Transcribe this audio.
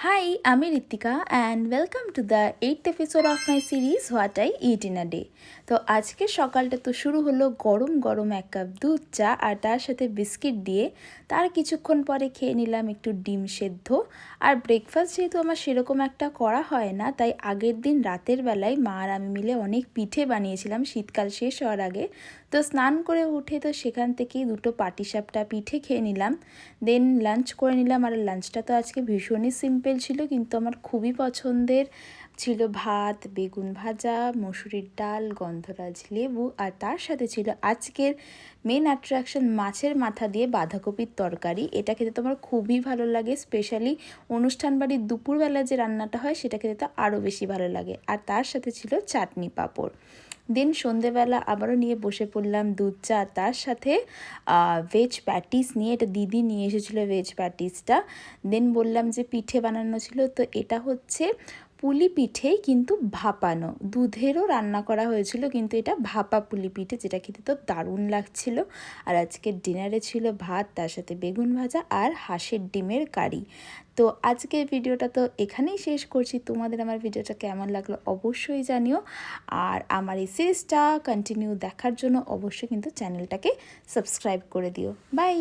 Hi, I'm Ritika and welcome to the 8th episode of my series What I Eat in a Day. তো আজকে সকালটা তো শুরু হলো গরম গরম এক কাপ দুধ চা আর তার সাথে বিস্কিট দিয়ে। তার কিছুক্ষণ পরে খেয়ে নিলাম একটু ডিম সেদ্ধ। আর ব্রেকফাস্ট যেহেতু আমার সেরকম একটা করা হয় না, তাই আগের দিন রাতের বেলায় মা আর আমি মিলে অনেক পিঠে বানিয়েছিলাম শীতকাল শেষ হওয়ার আগে। তো স্নান করে উঠে তো সেখান থেকেই দুটো পাটিসাপটা পিঠে খেয়ে নিলাম। দেন লাঞ্চ করে নিলাম। আর লাঞ্চটা তো আজকে ভীষণই সিম্পল ছিল, কিন্তু আমার খুবই পছন্দের ছিল ভাত, বেগুন ভাজা, মসুরির ডাল, গন্ধরাজ লেবু, আর তার সাথে ছিল আজকের মেন অ্যাট্রাকশন মাছের মাথা দিয়ে বাঁধাকপির তরকারি। এটা খেতে তো আমার খুবই ভালো লাগে, স্পেশালি অনুষ্ঠান বাড়ির দুপুরবেলা যে রান্নাটা হয় সেটা খেতে তো আরও বেশি ভালো লাগে। আর তার সাথে ছিল চাটনি পাঁপড়। দেন সন্ধেবেলা আবারও নিয়ে বসে পড়লাম দুধ চা, তার সাথে ভেজ প্যাটিস নিয়ে। এটা দিদি নিয়ে এসেছিলো ভেজ প্যাটিসটা। দেন বললাম যে পিঠে বানানো ছিল, তো এটা হচ্ছে পুলি পিঠে কিন্তু ভাপানো, দুধেরও রান্না করা হয়েছিল কিন্তু এটা ভাপা পুলি পিঠে, যেটা খেতে তো দারুণ লাগছিল। আর আজকের ডিনারে ছিল ভাত, তার সাথে বেগুন ভাজা আর হাঁসের ডিমের কারি। তো আজকের ভিডিওটা তো এখানেই শেষ করছি। তোমাদের আমার ভিডিওটা কেমন লাগলো অবশ্যই জানিও। আর আমার এই সিরিজটা কন্টিনিউ দেখার জন্য অবশ্যই কিন্তু চ্যানেলটাকে সাবস্ক্রাইব করে দিও। বাই।